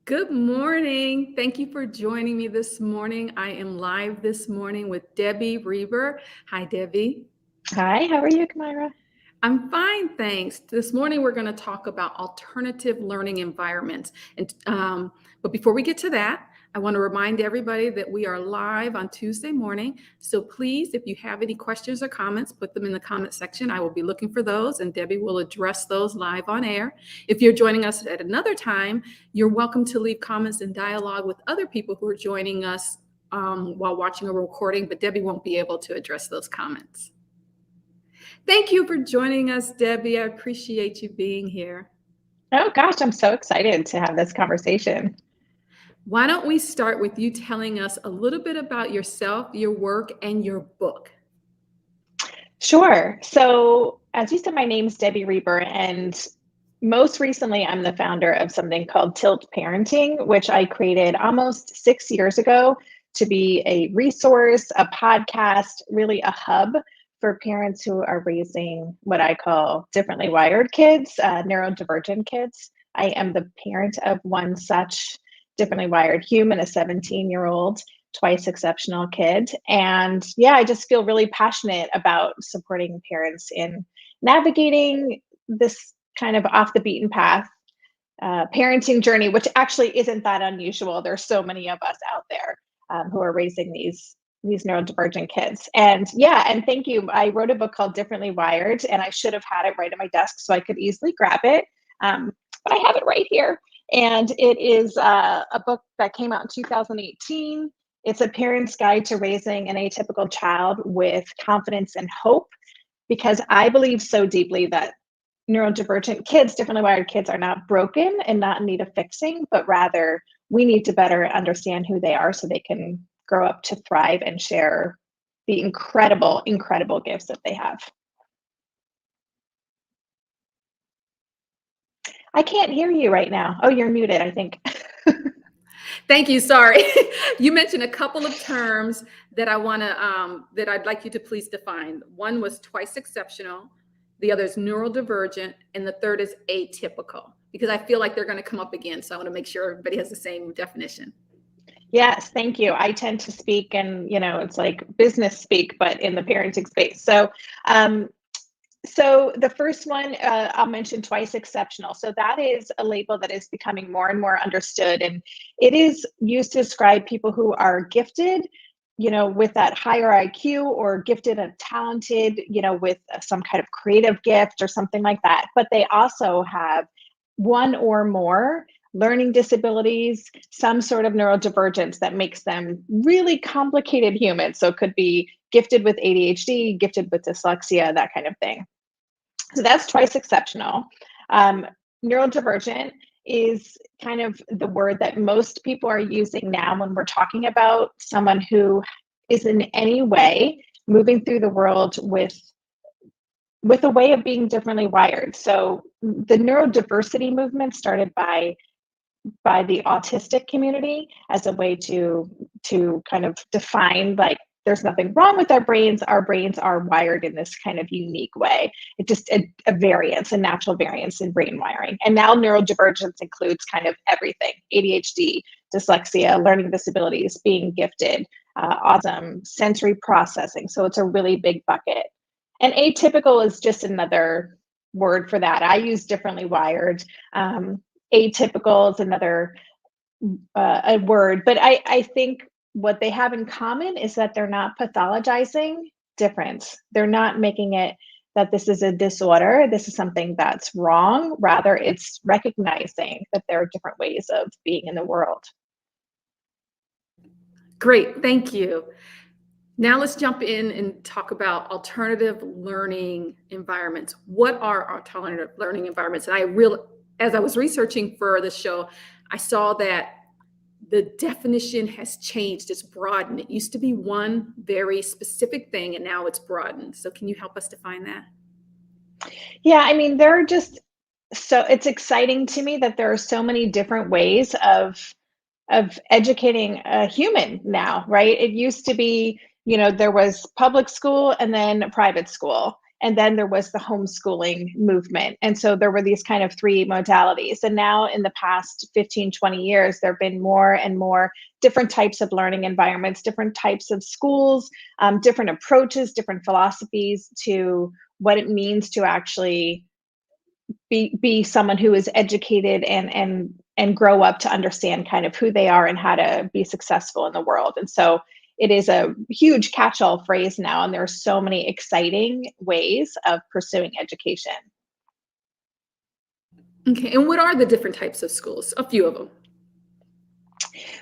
Good morning. Thank you for joining me this morning. I am live this morning with Debbie Reber. Hi, Debbie. Hi, how are you, Kamira? I'm fine, thanks. This morning we're going to talk about alternative learning environments. But before we get to that, I want to remind everybody that we are live on Tuesday morning. So please, if you have any questions or comments, put them in the comment section. I will be looking for those, and Debbie will address those live on air. If you're joining us at another time, you're welcome to leave comments and dialogue with other people who are joining us while watching a recording, but Debbie won't be able to address those comments. Thank you for joining us, Debbie. I appreciate you being here. Oh gosh, I'm so excited to have this conversation. Why don't we start with you telling us a little bit about yourself, your work, and your book? Sure. So, as you said, my name's Debbie Reber, and most recently, I'm the founder of something called Tilt Parenting, which I created almost 6 years ago to be a resource, a podcast, really a hub for parents who are raising what I call differently wired kids, neurodivergent kids. I am the parent of one such differently wired human, a 17-year-old twice exceptional kid. And yeah, I just feel really passionate about supporting parents in navigating this kind of off the beaten path parenting journey, which actually isn't that unusual. There's so many of us out there who are raising these neurodivergent kids. And yeah, and thank you. I wrote a book called Differently Wired, and I should have had it right at my desk so I could easily grab it. But I have it right here. And it is a book that came out in 2018. It's a parent's guide to raising an atypical child with confidence and hope, because I believe so deeply that neurodivergent kids, differently wired kids, are not broken and not in need of fixing, but rather we need to better understand who they are so they can grow up to thrive and share the incredible, incredible gifts that they have. I can't hear you right now. Oh, you're muted, I think. Thank you. Sorry. You mentioned a couple of terms that that I'd like you to please define. One was twice exceptional, the other is neurodivergent, and the third is atypical, because I feel like they're going to come up again. So I want to make sure everybody has the same definition. Yes, thank you. I tend to speak, and it's like business speak, but in the parenting space. So the first one I'll mention, twice exceptional. So that is a label that is becoming more and more understood, and it is used to describe people who are gifted, with that higher IQ, or gifted and talented, with some kind of creative gift or something like that. But they also have one or more learning disabilities, some sort of neurodivergence that makes them really complicated humans. So it could be gifted with ADHD, gifted with dyslexia, that kind of thing. So that's twice exceptional. Neurodivergent is kind of the word that most people are using now when we're talking about someone who is in any way moving through the world with a way of being differently wired. So the neurodiversity movement started by the autistic community as a way to kind of define, like, there's nothing wrong with our brains are wired in this kind of unique way. It's just a variance, a natural variance in brain wiring. And now neurodivergence includes kind of everything: ADHD, dyslexia, learning disabilities, being gifted, autism, sensory processing. So it's a really big bucket. And atypical is just another word for that. I use differently wired. Atypical is another a word, but I think what they have in common is that they're not pathologizing difference. They're not making it that this is a disorder, this is something that's wrong. Rather, it's recognizing that there are different ways of being in the world. Great. Thank you. Now let's jump in and talk about alternative learning environments. What are alternative learning environments? And as I was researching for the show, I saw that the definition has changed. It's broadened. It used to be one very specific thing, and now it's broadened. So can you help us define that? Yeah, I mean, it's exciting to me that there are so many different ways of educating a human now, right? It used to be, there was public school and then private school. and then there was the homeschooling movement. And so there were these kind of three modalities. And now in the past 15, 20 years, there have been more and more different types of learning environments, different types of schools, different approaches, different philosophies to what it means to actually be someone who is educated and grow up to understand kind of who they are and how to be successful in the world. And so it is a huge catch-all phrase now, and there are so many exciting ways of pursuing education. Okay, and what are the different types of schools? A few of them.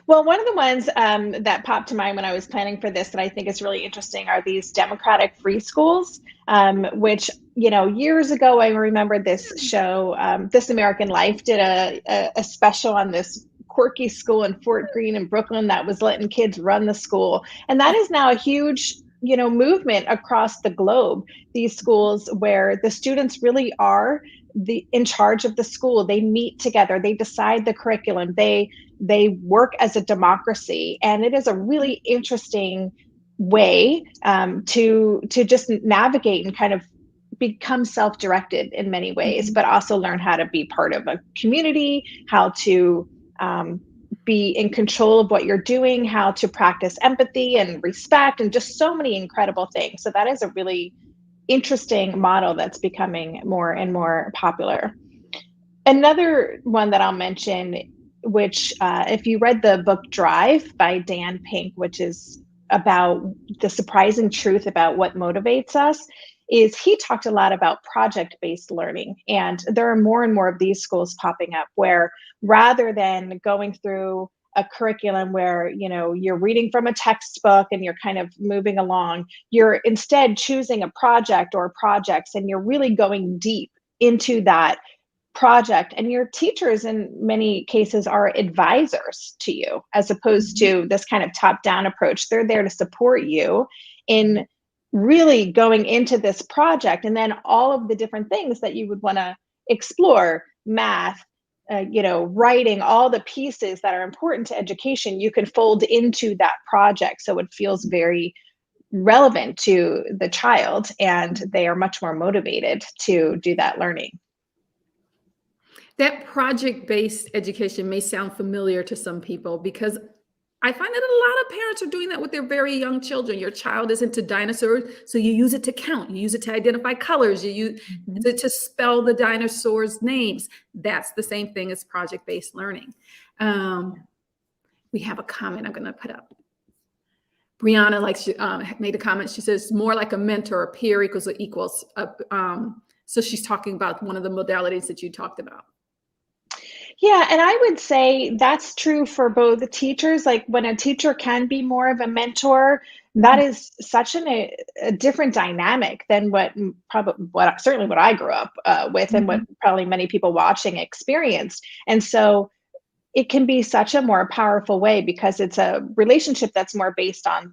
Well, one of the ones that popped to mind when I was planning for this that I think is really interesting are these democratic free schools, which, years ago, I remember this show, This American Life, did a special on this quirky school in Fort Greene in Brooklyn that was letting kids run the school. And that is now a huge movement across the globe. These schools where the students really are in charge of the school. They meet together, they decide the curriculum, they work as a democracy, and it is a really interesting way to just navigate and kind of become self-directed in many ways, but also learn how to be part of a community, how to be in control of what you're doing, how to practice empathy and respect, and just so many incredible things. So that is a really interesting model that's becoming more and more popular. Another one that I'll mention, which if you read the book Drive by Dan Pink, which is about the surprising truth about what motivates us, is he talked a lot about project-based learning. And there are more and more of these schools popping up where rather than going through a curriculum where you're reading from a textbook and you're kind of moving along, you're instead choosing a project or projects, and you're really going deep into that project, and your teachers in many cases are advisors to you as opposed to this kind of top-down approach. They're there to support you in really going into this project, and then all of the different things that you would want to explore, math, writing, all the pieces that are important to education, you can fold into that project so it feels very relevant to the child, and they are much more motivated to do that learning. That project-based education may sound familiar to some people because I find that a lot of parents are doing that with their very young children. Your child is into dinosaurs, so you use it to count. You use it to identify colors. You use it to spell the dinosaurs' names. That's the same thing as project-based learning. We have a comment I'm going to put up. Brianna she made a comment. She says, more like a mentor, a peer equals. So she's talking about one of the modalities that you talked about. Yeah, and I would say that's true for both the teachers. Like when a teacher can be more of a mentor, that is such a different dynamic than certainly what I grew up with, and what probably many people watching experienced. And so it can be such a more powerful way because it's a relationship that's more based on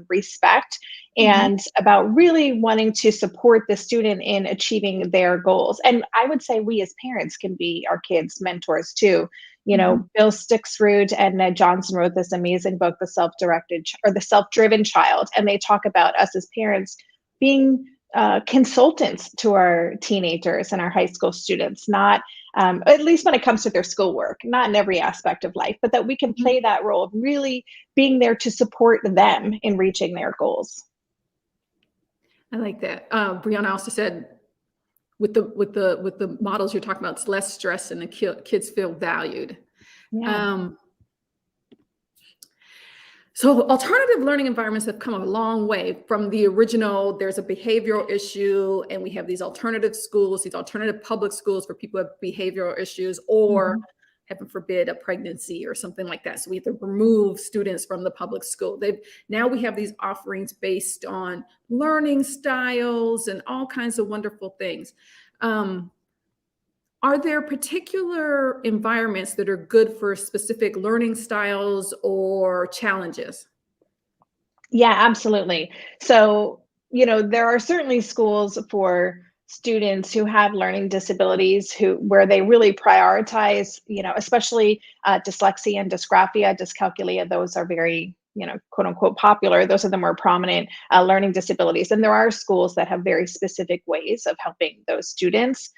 respect and about really wanting to support the student in achieving their goals. And I would say we as parents can be our kids' mentors too. Bill Stixrud and Ned Johnson wrote this amazing book, The Self-Driven Child. And they talk about us as parents being consultants to our teenagers and our high school students, not at least when it comes to their schoolwork, not in every aspect of life, but that we can play that role of really being there to support them in reaching their goals. I like that. Brianna also said, with the models you're talking about, it's less stress and the kids feel valued. Yeah. So alternative learning environments have come a long way from the original. There's a behavioral issue, and we have these alternative schools, these alternative public schools for people who have behavioral issues, or heaven forbid, a pregnancy or something like that. So we have to remove students from the public school. Now we have these offerings based on learning styles and all kinds of wonderful things. Are there particular environments that are good for specific learning styles or challenges? Yeah, absolutely. So, there are certainly schools for students who have learning disabilities where they really prioritize, especially dyslexia and dysgraphia, dyscalculia. Those are very quote unquote popular. Those are the more prominent learning disabilities. And there are schools that have very specific ways of helping those students.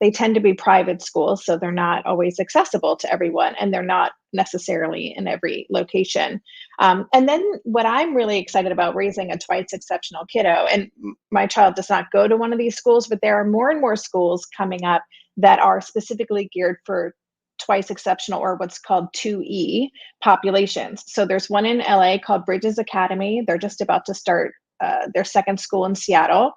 They tend to be private schools, so they're not always accessible to everyone, and they're not necessarily in every location. And then what I'm really excited about raising a twice exceptional kiddo, and my child does not go to one of these schools, but there are more and more schools coming up that are specifically geared for twice exceptional, or what's called 2E populations. So there's one in LA called Bridges Academy. They're just about to start their second school in Seattle.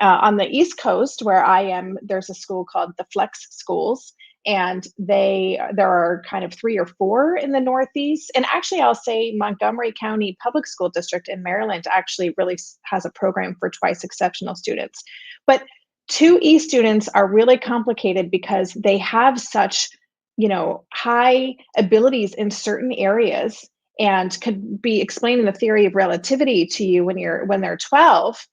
On the East Coast, where I am, there's a school called the Flex Schools, and there are kind of 3 or 4 in the Northeast. And actually, I'll say Montgomery County Public School District in Maryland actually really has a program for twice exceptional students. But 2E students are really complicated because they have such, high abilities in certain areas, and could be explaining the theory of relativity to you when they're 12.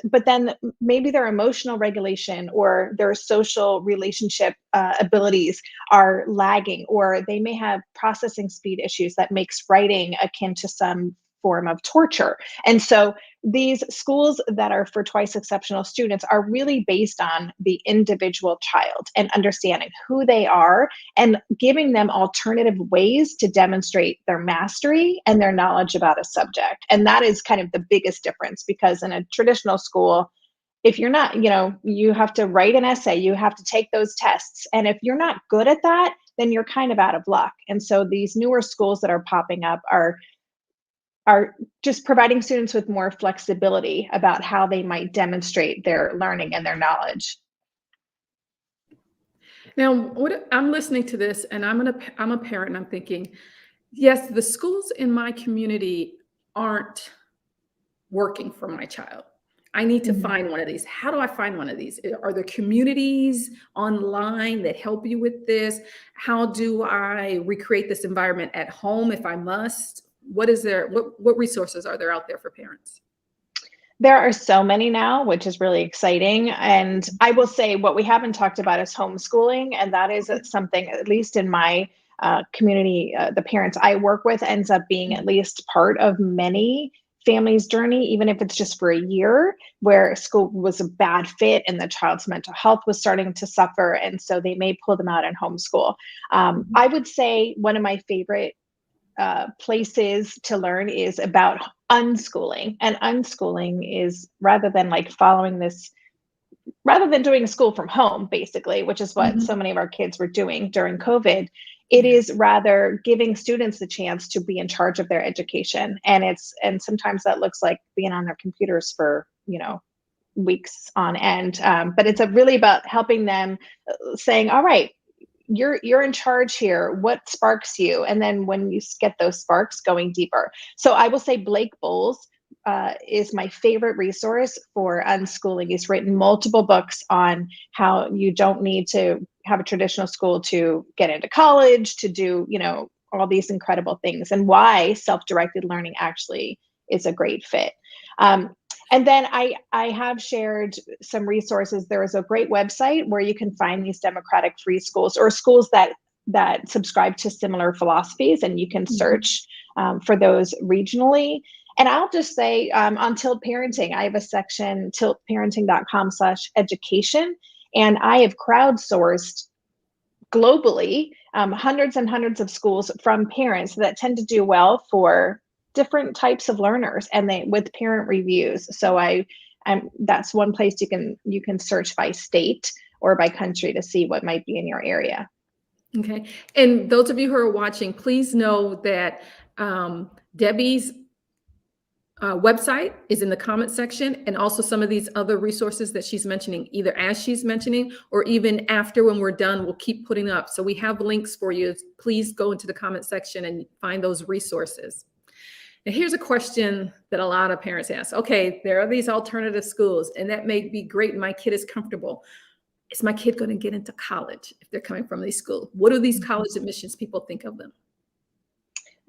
But then maybe their emotional regulation or their social relationship abilities are lagging, or they may have processing speed issues that makes writing akin to some form of torture. And so these schools that are for twice exceptional students are really based on the individual child and understanding who they are and giving them alternative ways to demonstrate their mastery and their knowledge about a subject. And that is kind of the biggest difference, because in a traditional school, if you're not, you have to write an essay, you have to take those tests. And if you're not good at that, then you're kind of out of luck. And so these newer schools that are popping up are just providing students with more flexibility about how they might demonstrate their learning and their knowledge. Now, what I'm listening to this, and I'm a parent, and I'm thinking, yes, the schools in my community aren't working for my child. I need to find one of these. How do I find one of these? Are there communities online that help you with this? How do I recreate this environment at home if I must? What resources are there out there for parents? There are so many now, which is really exciting. And I will say what we haven't talked about is homeschooling. And that is something, at least in my community, the parents I work with ends up being at least part of many families' journey, even if it's just for a year, where school was a bad fit and the child's mental health was starting to suffer. And so they may pull them out and homeschool. I would say one of my favorite places to learn is about unschooling. And unschooling is rather than doing school from home, basically, which is what so many of our kids were doing during COVID. It is rather giving students the chance to be in charge of their education. And sometimes that looks like being on their computers for, weeks on end. But it's really about helping them, saying, all right, you're in charge here. What sparks you? And then when you get those sparks, going deeper. So I will say Blake Bowles is my favorite resource for unschooling. He's written multiple books on how you don't need to have a traditional school to get into college, to do, all these incredible things, and why self-directed learning actually is a great fit. And then I have shared some resources. There is a great website where you can find these democratic-free schools, or schools that subscribe to similar philosophies, and you can search for those regionally. And I'll just say on Tilt Parenting, I have a section, tiltparenting.com/education, and I have crowdsourced globally hundreds and hundreds of schools from parents that tend to do well for different types of learners, and with parent reviews. So that's one place you can search by state or by country to see what might be in your area. Okay. And those of you who are watching, please know that Debbie's website is in the comment section, and also some of these other resources that she's mentioning, either as she's mentioning or even after, when we're done, we'll keep putting up. So we have links for you. Please go into the comment section and find those resources. Now, here's a question that a lot of parents ask. Okay, there are these alternative schools, and that may be great, and my kid is comfortable. Is my kid going to get into college if they're coming from these schools? What do these college admissions people think of them?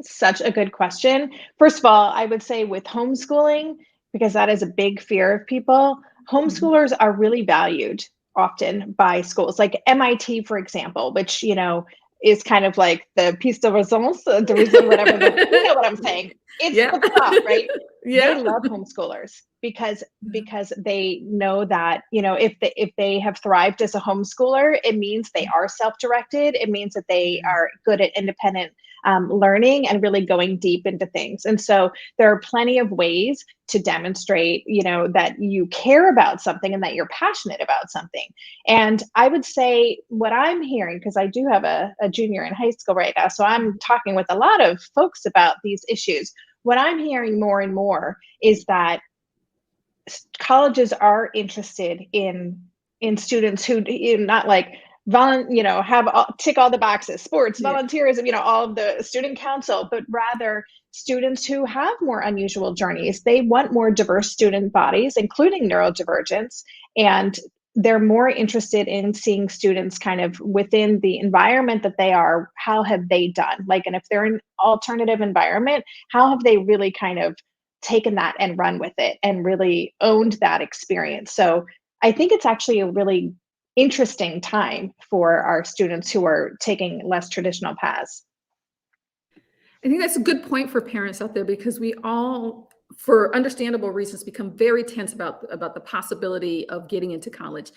Such a good question. First of all, I would say with homeschooling, because that is a big fear of people, homeschoolers are really valued often by schools like MIT, for example, which, is kind of like the piece de resistance, the reason, whatever, you know what I'm saying. It's Yeah. the top, right? They Yeah. love homeschoolers because they know that, you know, if they have thrived as a homeschooler, it means they are self-directed. It means that they are good at independent learning and really going deep into things. And so there are plenty of ways to demonstrate, you know, that you care about something and that you're passionate about something. And I would say what I'm hearing, because I do have a junior in high school right now, so I'm talking with a lot of folks about these issues. What I'm hearing more and more is that colleges are interested in students who, you know, not like you know, have tick all the boxes, sports, Yeah. volunteerism, you know, all of the student council, but rather students who have more unusual journeys. They want more diverse student bodies, including neurodivergence, and they're more interested in seeing students kind of within the environment that they are. How have they done? Like, and if they're in alternative environment, how have they really kind of taken that and run with it and really owned that experience? So I think it's actually a really interesting time for our students who are taking less traditional paths. I think that's a good point for parents out there because we all, for understandable reasons, become very tense about the possibility of getting into college.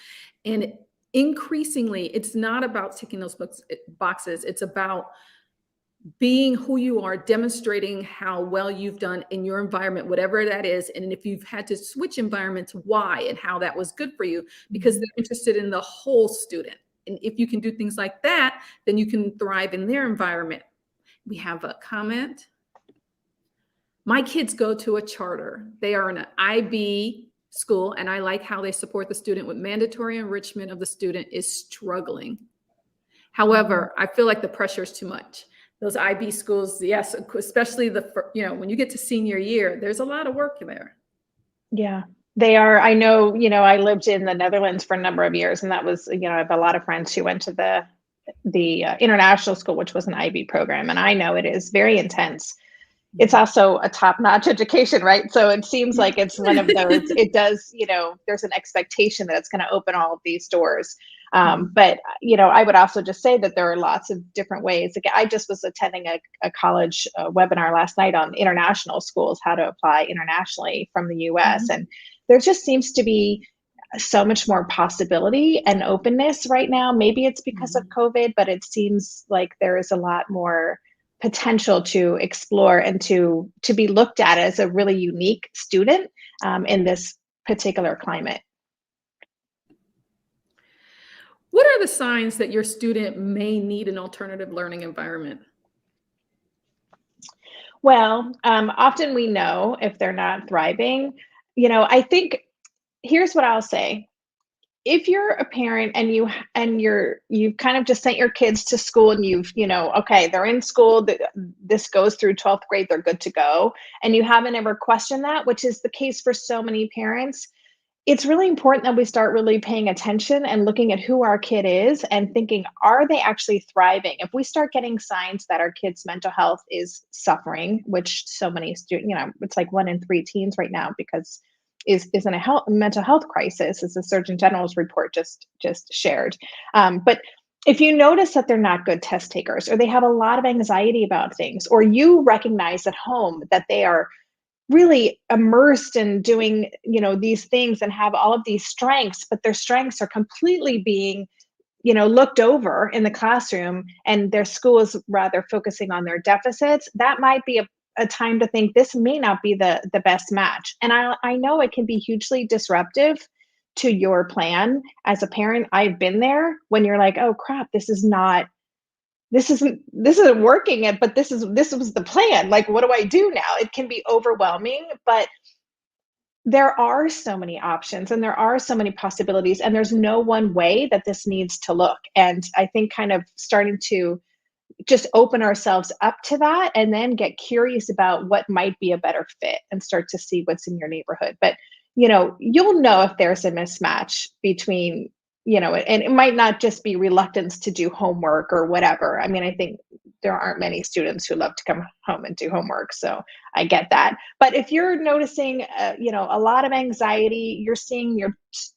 And increasingly, it's not about ticking those boxes. It's about being who you are, demonstrating how well you've done in your environment, whatever that is. And if you've had to switch environments, why and how that was good for you, because they're interested in the whole student. And if you can do things like that, then you can thrive in their environment. We have a comment. My kids go to a charter. They are in an IB school, and I like how they support the student with mandatory enrichment of the student is struggling. However, I feel like the pressure is too much. Those IB schools, yes, especially you know, when you get to senior year, there's a lot of work there. Yeah, they are. I know, you know, I lived in the Netherlands for a number of years, and that was, you know, I have a lot of friends who went to the international school, which was an IB program, and I know it is very intense. It's also a top-notch education, right? So it seems like it's one of those, it does, you know, there's an expectation that it's going to open all of these doors. But, you know, I would also just say that there are lots of different ways. Like, I just was attending a college webinar last night on international schools, how to apply internationally from the US. And there just seems to be so much more possibility and openness right now. Maybe it's because of COVID, but it seems like there is a lot more potential to explore and to be looked at as a really unique student in this particular climate. What are the signs that your student may need an alternative learning environment? Well, often we know if they're not thriving. You know, I think here's what I'll say. If you're a parent and you've kind of just sent your kids to school and you've, you know, okay, they're in school, this goes through 12th grade, they're good to go, and you haven't ever questioned that, which is the case for so many parents, it's really important that we start really paying attention and looking at who our kid is and thinking, are they actually thriving? If we start getting signs that our kids' mental health is suffering, which so many students, you know, it's like 1 in 3 teens right now because is in a mental health crisis, as the Surgeon General's report just shared. But if you notice that they're not good test takers, or they have a lot of anxiety about things, or you recognize at home that they are really immersed in doing, you know, these things and have all of these strengths, but their strengths are completely being, you know, looked over in the classroom, and their school is rather focusing on their deficits, that might be a time to think this may not be the best match. And I know it can be hugely disruptive to your plan as a parent. I've been there when you're like, oh crap, this isn't working, but this was the plan. Like, what do I do now? It can be overwhelming, but there are so many options and there are so many possibilities, and there's no one way that this needs to look. And I think kind of starting to just open ourselves up to that and then get curious about what might be a better fit and start to see what's in your neighborhood. But, you know, you'll know if there's a mismatch between, you know, and it might not just be reluctance to do homework or whatever. I mean, I think there aren't many students who love to come home and do homework, so I get that. But if you're noticing, you know, a lot of anxiety, you're seeing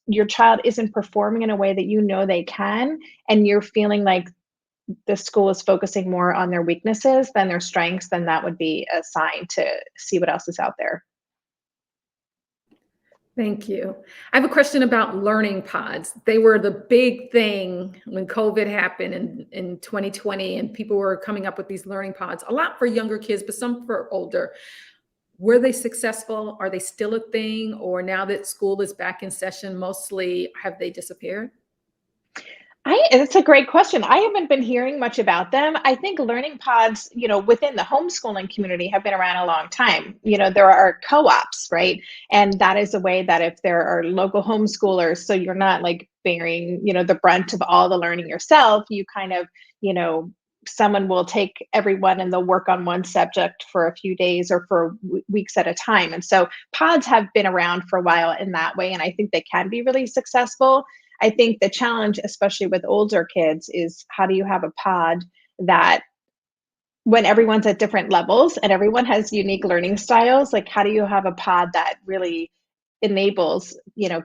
your child isn't performing in a way that you know they can, and you're feeling like the school is focusing more on their weaknesses than their strengths, then that would be a sign to see what else is out there. Thank you. I have a question about learning pods. They were the big thing when COVID happened in 2020, and people were coming up with these learning pods, a lot for younger kids, but some for older. Were they successful? Are they still a thing? Or now that school is back in session, mostly have they disappeared? It's a great question. I haven't been hearing much about them. I think learning pods, within the homeschooling community have been around a long time. There are co-ops, right? And that is a way that if there are local homeschoolers, so you're not like bearing, the brunt of all the learning yourself, you kind of, someone will take everyone and they'll work on one subject for a few days or for weeks at a time. And so pods have been around for a while in that way. And I think they can be really successful. I think the challenge, especially with older kids, is how do you have a pod that when everyone's at different levels and everyone has unique learning styles, like how do you have a pod that really enables,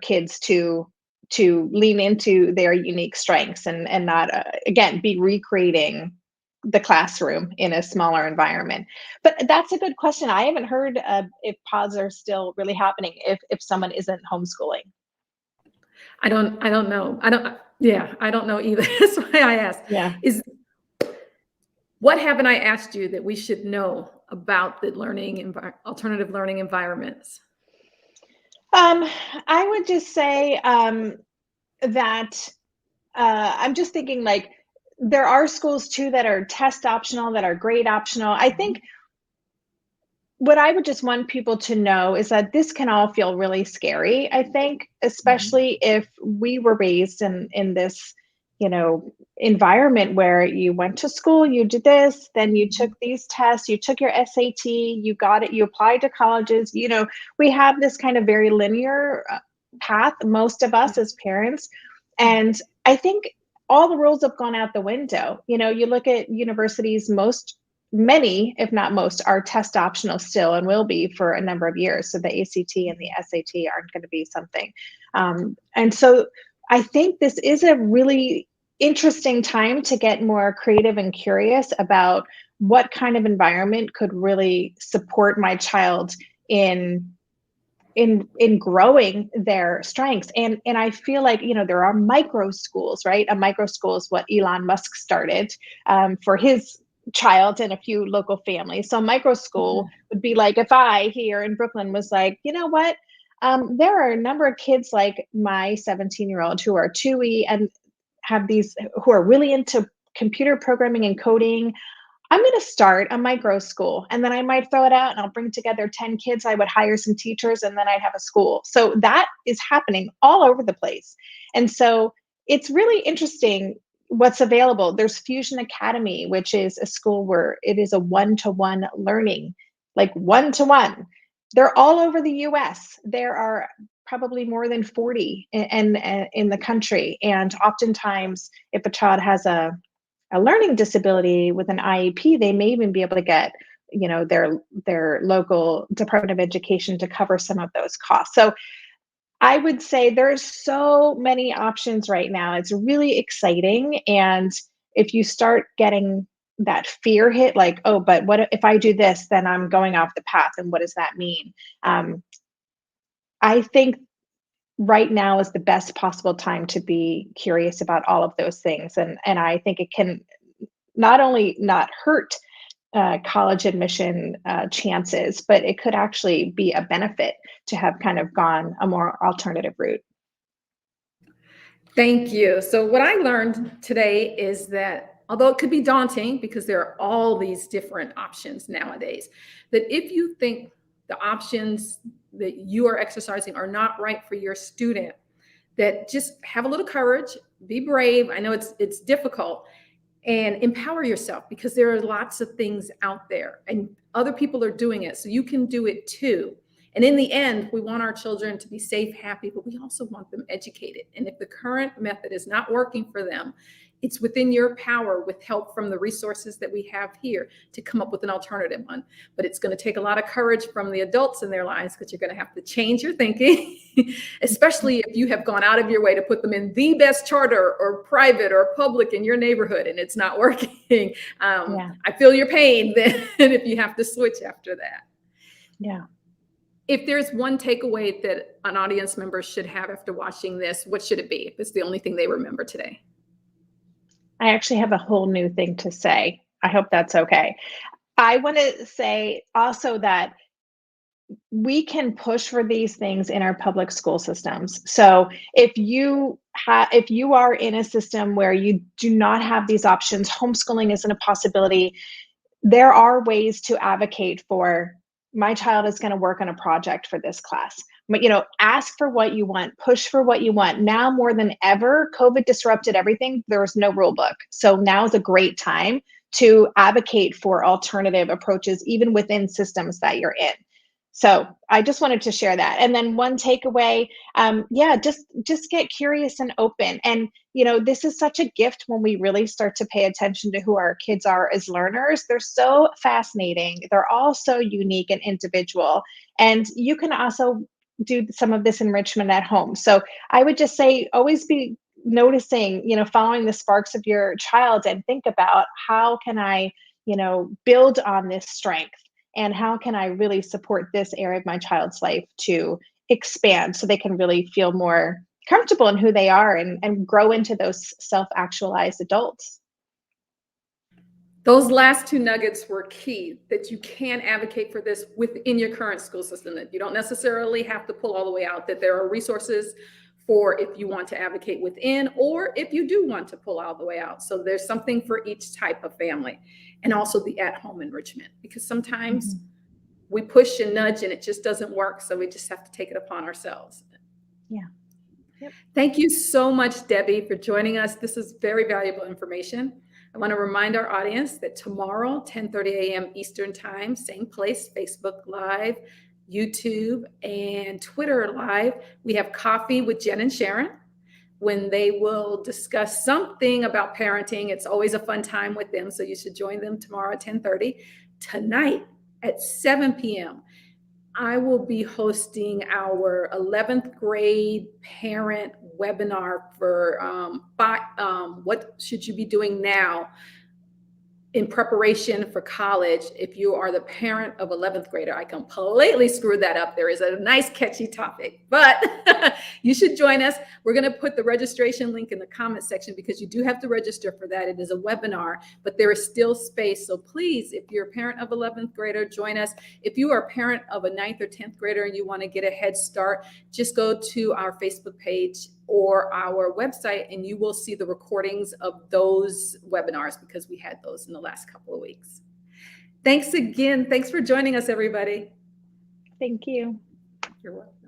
kids to lean into their unique strengths and not again be recreating the classroom in a smaller environment. But that's a good question. I haven't heard if pods are still really happening if someone isn't homeschooling. I don't know. I don't know either. That's why I asked. Yeah. Is What haven't I asked you that we should know about the alternative learning environments? Um, I would just say that I'm just thinking like there are schools too that are test optional, that are grade optional. I think what I would just want people to know is that this can all feel really scary, I think, Mhm. especially if we were raised in this, environment where you went to school, you did this, then you took Mhm. these tests, you took your SAT, you got it, you applied to colleges. We have this kind of very linear path, most of us as parents. And I think all the rules have gone out the window. You look at universities, many, if not most, are test optional still and will be for a number of years. So the ACT and the SAT aren't going to be something. And so I think this is a really interesting time to get more creative and curious about what kind of environment could really support my child in in growing their strengths. And I feel like there are micro schools, right? A micro school is what Elon Musk started for his child and a few local families. So micro school Mhm. would be like if I here in Brooklyn was like, you know what, there are a number of kids like my 17-year-old who are 2E and have these who are really into computer programming and coding. I'm going to start a micro school and then I might throw it out and I'll bring together 10 kids. I would hire some teachers and then I'd have a school. So that is happening all over the place. And so it's really interesting what's available. There's Fusion Academy, which is a school where it is a one-to-one learning, like one-to-one. They're all over the US. There are probably more than 40 in the country. And oftentimes, if a child has a learning disability with an IEP, they may even be able to get, their local Department of Education to cover some of those costs. So I would say there's so many options right now. It's really exciting. And if you start getting that fear hit, like, oh, but what if I do this, then I'm going off the path. And what does that mean? Um, I think right now is the best possible time to be curious about all of those things. And I think it can not only not hurt college admission chances, but it could actually be a benefit to have kind of gone a more alternative route. Thank you. So, what I learned today is that although it could be daunting because there are all these different options nowadays, that if you think the options that you are exercising are not right for your student, that just have a little courage, be brave. I know it's difficult, and empower yourself because there are lots of things out there and other people are doing it. So you can do it too. And in the end, we want our children to be safe, happy, but we also want them educated. And if the current method is not working for them, it's within your power, with help from the resources that we have here, to come up with an alternative one. But it's going to take a lot of courage from the adults in their lives, because you're going to have to change your thinking, especially if you have gone out of your way to put them in the best charter or private or public in your neighborhood and it's not working. I feel your pain then if you have to switch after that. Yeah. If there's one takeaway that an audience member should have after watching this, what should it be if it's the only thing they remember today? I actually have a whole new thing to say. I hope that's okay. I want to say also that we can push for these things in our public school systems. So if you are in a system where you do not have these options, homeschooling isn't a possibility, there are ways to advocate for, my child is going to work on a project for this class. But, ask for what you want, push for what you want. Now more than ever, COVID disrupted everything. There's no rule book. So now is a great time to advocate for alternative approaches, even within systems that you're in. So I just wanted to share that. And then one takeaway, just get curious and open. And, this is such a gift when we really start to pay attention to who our kids are as learners. They're so fascinating. They're all so unique and individual. And you can also do some of this enrichment at home. So I would just say, always be noticing, following the sparks of your child, and think about, how can I, build on this strength? And how can I really support this area of my child's life to expand so they can really feel more comfortable in who they are, and grow into those self-actualized adults? Those last two nuggets were key, that you can advocate for this within your current school system, that you don't necessarily have to pull all the way out, that there are resources for if you want to advocate within, or if you do want to pull all the way out. So there's something for each type of family. And also the at-home enrichment, because sometimes we push and nudge and it just doesn't work. So we just have to take it upon ourselves. Yeah. Yep. Thank you so much, Debbie, for joining us. This is very valuable information. I want to remind our audience that tomorrow, 10:30 a.m. Eastern Time, same place, Facebook Live, YouTube, and Twitter Live, we have Coffee with Jen and Sharon, when they will discuss something about parenting. It's always a fun time with them, so you should join them tomorrow at 10:30. Tonight at 7 p.m., I will be hosting our 11th grade parent webinar for what should you be doing now in preparation for college if you are the parent of 11th grader. I completely screwed that up. There is a nice catchy topic, but you should join us. We're going to put the registration link in the comment section, because you do have to register for that. It is a webinar, but there is still space. So please, if you're a parent of 11th grader, join us. If you are a parent of a 9th or 10th grader and you want to get a head start, just go to our Facebook page or our website, and you will see the recordings of those webinars, because we had those in the last couple of weeks. Thanks again. Thanks for joining us, everybody. Thank you. You're welcome.